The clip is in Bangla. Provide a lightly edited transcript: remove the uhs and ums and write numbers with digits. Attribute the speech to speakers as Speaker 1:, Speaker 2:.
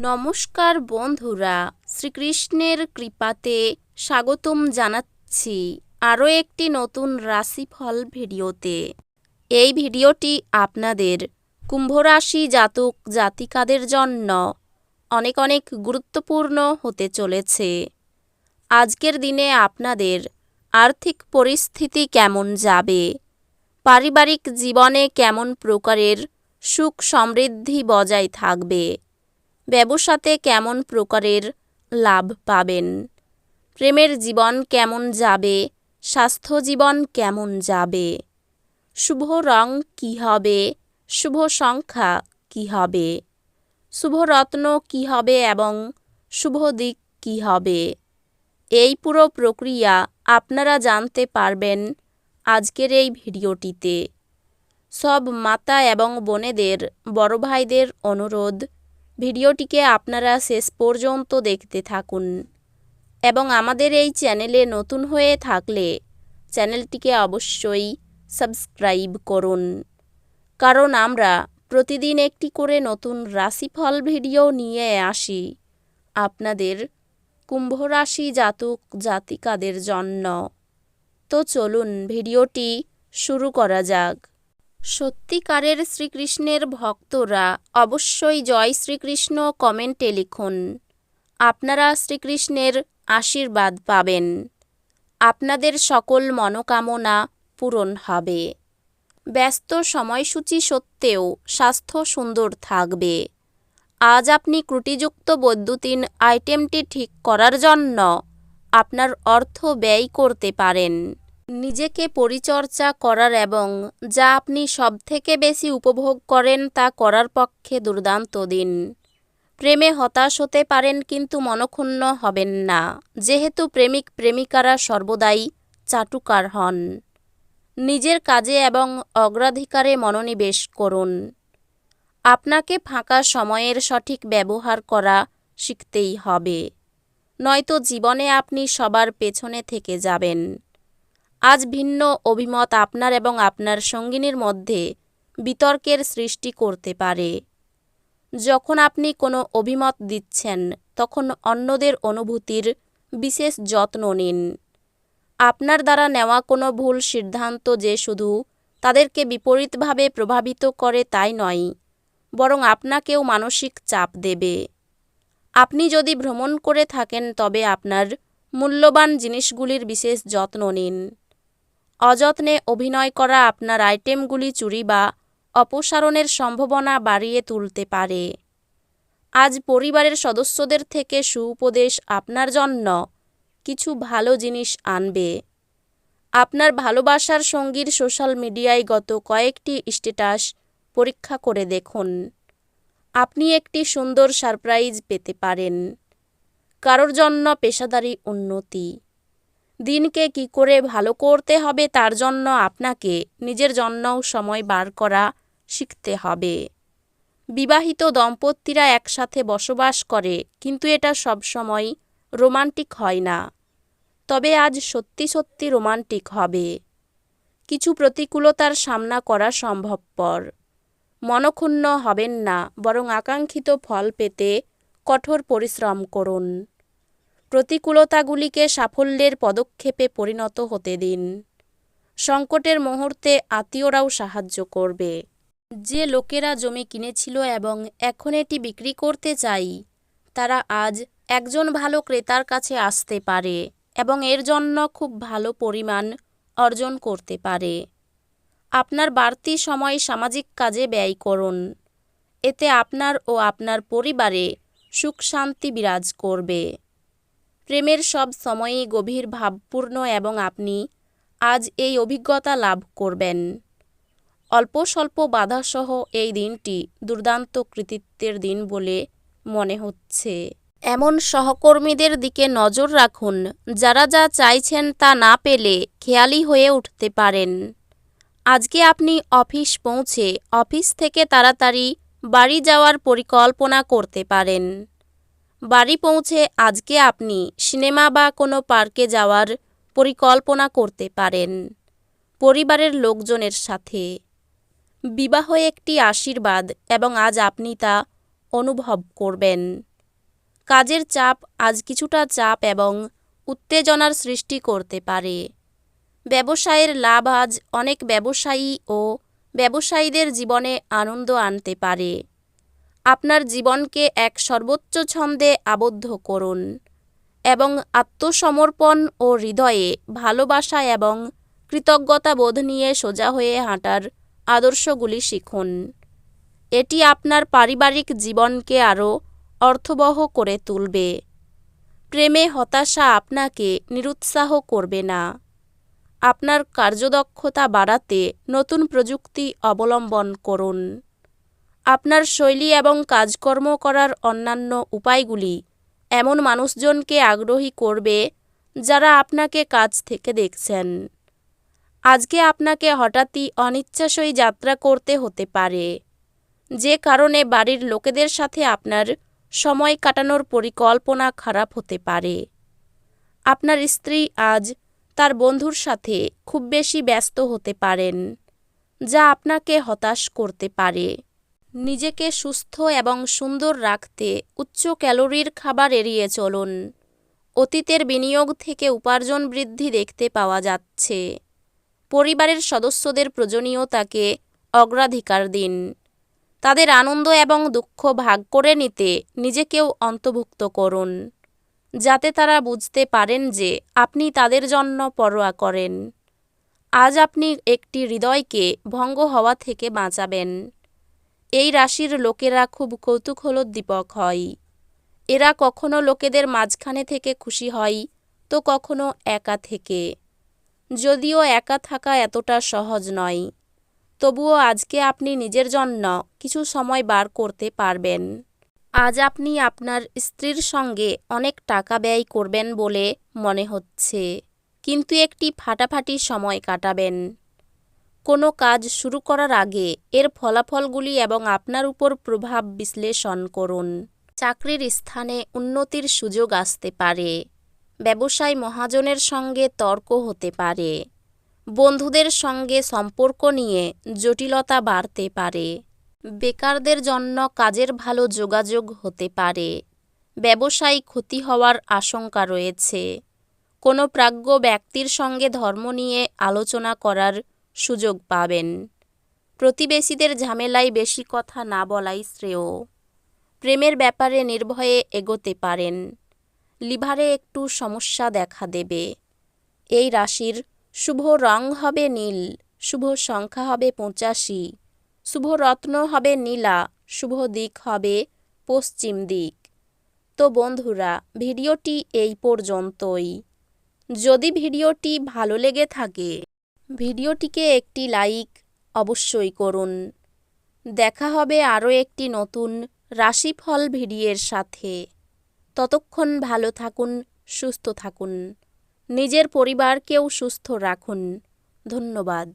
Speaker 1: নমস্কার বন্ধুরা, শ্রীকৃষ্ণের কৃপাতে স্বাগতম জানাচ্ছি আরও একটি নতুন রাশিফল ভিডিওতে। এই ভিডিওটি আপনাদের কুম্ভ রাশি জাতক জাতিকাদের জন্য অনেক অনেক গুরুত্বপূর্ণ হতে চলেছে। আজকের দিনে আপনাদের আর্থিক পরিস্থিতি কেমন যাবে, পারিবারিক জীবনে কেমন প্রকারের সুখ সমৃদ্ধি বজায় থাকবে, ব্যবসাতে কেমন প্রকারের লাভ পাবেন, প্রেমের জীবন কেমন যাবে, স্বাস্থ্য জীবন কেমন যাবে, শুভ রং কী হবে, শুভ সংখ্যা কী হবে, শুভ রত্ন কী হবে এবং শুভ দিক কী হবে, এই পুরো প্রক্রিয়া আপনারা জানতে পারবেন আজকের এই ভিডিওটিতে। সব মাতা এবং বোনেদের, বড় ভাইদের অনুরোধ, ভিডিওটিকে আপনারা শেষ পর্যন্ত দেখতে থাকুন এবং আমাদের এই চ্যানেলে নতুন হয়ে থাকলে চ্যানেলটিকে অবশ্যই সাবস্ক্রাইব করুন, কারণ আমরা প্রতিদিন একটি করে নতুন রাশিফল ভিডিও নিয়ে আসি আপনাদের কুম্ভ রাশি জাতক জাতিকাদের জন্য। তো চলুন ভিডিওটি শুরু করা যাক। সত্যিকারের শ্রীকৃষ্ণের ভক্তরা অবশ্যই জয় শ্রীকৃষ্ণ কমেন্টে লিখুন। আপনারা শ্রীকৃষ্ণের আশীর্বাদ পাবেন, আপনাদের সকল মনোকামনা পূরণ হবে। ব্যস্ত সময়সূচি সত্ত্বেও স্বাস্থ্য সুন্দর থাকবে। আজ আপনি ত্রুটিযুক্ত বৈদ্যুতিন আইটেমটি ঠিক করার জন্য আপনার অর্থ ব্যয় করতে পারেন। নিজেকে পরিচর্যা করার এবং যা আপনি সবথেকে বেশি উপভোগ করেন তা করার পক্ষে দুর্দান্ত দিন। প্রেমে হতাশ হতে পারেন কিন্তু মনক্ষুণ্ণ হবেন না, যেহেতু প্রেমিক প্রেমিকারা সর্বদাই চাটুকার হন। নিজের কাজে এবং অগ্রাধিকারে মনোনিবেশ করুন। আপনাকে ফাঁকা সময়ের সঠিক ব্যবহার করা শিখতেই হবে, নয়তো জীবনে আপনি সবার পেছনে থেকে যাবেন। আজ ভিন্ন অভিমত আপনার এবং আপনার সঙ্গিনীর মধ্যে বিতর্কের সৃষ্টি করতে পারে। যখন আপনি কোনো অভিমত দিচ্ছেন তখন অন্যদের অনুভূতির বিশেষ যত্ন নিন। আপনার দ্বারা নেওয়া কোনো ভুল সিদ্ধান্ত যে শুধু তাদেরকে বিপরীতভাবে প্রভাবিত করে তাই নয়, বরং আপনাকেও মানসিক চাপ দেবে। আপনি যদি ভ্রমণ করে থাকেন তবে আপনার মূল্যবান জিনিসগুলির বিশেষ যত্ন নিন। অযত্নে অভিনয় করা আপনার আইটেমগুলি চুরি বা অপসারণের সম্ভাবনা বাড়িয়ে তুলতে পারে। আজ পরিবারের সদস্যদের থেকে সুউপদেশ আপনার জন্য কিছু ভালো জিনিস আনবে। আপনার ভালোবাসার সঙ্গীর সোশ্যাল মিডিয়ায় গত কয়েকটি স্ট্যাটাস পরীক্ষা করে দেখুন। আপনি একটি সুন্দর সারপ্রাইজ পেতে পারেন। কারোর জন্য পেশাদারি উন্নতি। দিনকে কি করে ভালো করতে হবে তার জন্য আপনাকে নিজের জন্যও সময় বার করা শিখতে হবে। বিবাহিত দম্পতিরা একসাথে বসবাস করে, কিন্তু এটা সবসময় রোমান্টিক হয় না। তবে আজ সত্যি সত্যি রোমান্টিক হবে। কিছু প্রতিকূলতার সামনা করা সম্ভবপর। মনক্ষুণ্ণ হবেন না, বরং আকাঙ্ক্ষিত ফল পেতে কঠোর পরিশ্রম করুন। প্রতিকূলতাগুলিকে সাফল্যের পদক্ষেপে পরিণত হতে দিন। সংকটের মুহূর্তে আত্মীয়রাও সাহায্য করবে। যে লোকেরা জমি কিনেছিল এবং এখন এটি বিক্রি করতে চাই, তারা আজ একজন ভালো ক্রেতার কাছে আসতে পারে এবং এর জন্য খুব ভালো পরিমাণ অর্জন করতে পারে। আপনার বাড়তি সময় সামাজিক কাজে ব্যয় করুন। এতে আপনার ও আপনার পরিবারে সুখ শান্তি বিরাজ করবে। প্রেমের সব সময়ই গভীর ভাবপূর্ণ এবং আপনি আজ এই অভিজ্ঞতা লাভ করবেন। অল্প স্বল্প বাধাসহ এই দিনটি দুর্দান্ত কৃতিত্বের দিন বলে মনে হচ্ছে। এমন সহকর্মীদের দিকে নজর রাখুন যারা যা চাইছেন তা না পেলে খেয়ালি হয়ে উঠতে পারেন। আজকে আপনি অফিস পৌঁছে অফিস থেকে তাড়াতাড়ি বাড়ি যাওয়ার পরিকল্পনা করতে পারেন। বাড়ি পৌঁছে আজকে আপনি সিনেমা বা কোনো পার্কে যাওয়ার পরিকল্পনা করতে পারেন পরিবারের লোকজনের সাথে। বিবাহ একটি আশীর্বাদ এবং আজ আপনি তা অনুভব করবেন। কাজের চাপ আজ কিছুটা চাপ এবং উত্তেজনার সৃষ্টি করতে পারে। ব্যবসায়ের লাভ আজ অনেক ব্যবসায়ী ও ব্যবসায়ীদের জীবনে আনন্দ আনতে পারে। আপনার জীবনকে এক সর্বোচ্চ ছন্দে আবদ্ধ করুন এবং আত্মসমর্পণ ও হৃদয়ে ভালোবাসা এবং কৃতজ্ঞতাবোধ নিয়ে সোজা হয়ে হাঁটার আদর্শগুলি শিখুন। এটি আপনার পারিবারিক জীবনকে আরও অর্থবহ করে তুলবে। প্রেমে হতাশা আপনাকে নিরুৎসাহ করবে না। আপনার কার্যদক্ষতা বাড়াতে নতুন প্রযুক্তি অবলম্বন করুন। আপনার শৈলী এবং কাজকর্ম করার অন্যান্য উপায়গুলি এমন মানুষজনকে আগ্রহী করবে যারা আপনাকে কাছ থেকে দেখছেন। আজকে আপনাকে হঠাৎই অনিচ্ছাসই যাত্রা করতে হতে পারে, যে কারণে বাড়ির লোকেদের সাথে আপনার সময় কাটানোর পরিকল্পনা খারাপ হতে পারে। আপনার স্ত্রী আজ তার বন্ধুর সাথে খুব বেশি ব্যস্ত হতে পারেন, যা আপনাকে হতাশ করতে পারে। নিজেকে সুস্থ এবং সুন্দর রাখতে উচ্চ ক্যালোরির খাবার এড়িয়ে চলুন। অতীতের বিনিয়োগ থেকে উপার্জন বৃদ্ধি দেখতে পাওয়া যাচ্ছে। পরিবারের সদস্যদের প্রয়োজনীয়তাকে অগ্রাধিকার দিন। তাদের আনন্দ এবং দুঃখ ভাগ করে নিতে নিজেকেও অন্তর্ভুক্ত করুন, যাতে তারা বুঝতে পারেন যে আপনি তাদের জন্য পরোয়া করেন। আজ আপনি একটি হৃদয়কে ভঙ্গ হওয়া থেকে বাঁচাবেন। এই রাশির লোকেরা খুব কৌতূহলোদ্দীপক হয়। এরা কখনো লোকেদের মাঝখানে থেকে খুশি হয়, তো কখনো একা থেকে। যদিও একা থাকা এতটা সহজ নয়, তবুও আজকে আপনি নিজের জন্য কিছু সময় বার করতে পারবেন। আজ আপনি আপনার স্ত্রীর সঙ্গে অনেক টাকা ব্যয় করবেন বলে মনে হচ্ছে, কিন্তু একটি ফাটাফাটি সময় কাটাবেন। কোনো কাজ শুরু করার আগে এর ফলাফলগুলি এবং আপনার উপর প্রভাব বিশ্লেষণ করুন। চাকরির স্থানে উন্নতির সুযোগ আসতে পারে। ব্যবসায় মহাজনের সঙ্গে তর্ক হতে পারে। বন্ধুদের সঙ্গে সম্পর্ক নিয়ে জটিলতা বাড়তে পারে। বেকারদের জন্য কাজের ভালো যোগাযোগ হতে পারে। ব্যবসায় ক্ষতি হওয়ার আশঙ্কা রয়েছে। কোনো প্রাজ্ঞ ব্যক্তির সঙ্গে ধর্ম নিয়ে আলোচনা করার সুযোগ পাবেন। প্রতিবেশীদের ঝামেলায় বেশি কথা না বলাই শ্রেয়। প্রেমের ব্যাপারে নির্ভয়ে এগোতে পারেন। লিভারে একটু সমস্যা দেখা দেবে। এই রাশির শুভ রং হবে নীল, শুভ সংখ্যা হবে 85, শুভ রত্ন হবে নীলা, শুভ দিক হবে পশ্চিম দিক। তো বন্ধুরা, ভিডিওটি এই পর্যন্তই। যদি ভিডিওটি ভালো লেগে থাকে, ভিডিওটিকে একটি লাইক অবশ্যই করুন। দেখা হবে আরও একটি নতুন রাশিফল ভিডিওর সাথে। ততক্ষণ ভালো থাকুন, সুস্থ থাকুন, নিজের পরিবারকেও সুস্থ রাখুন। ধন্যবাদ।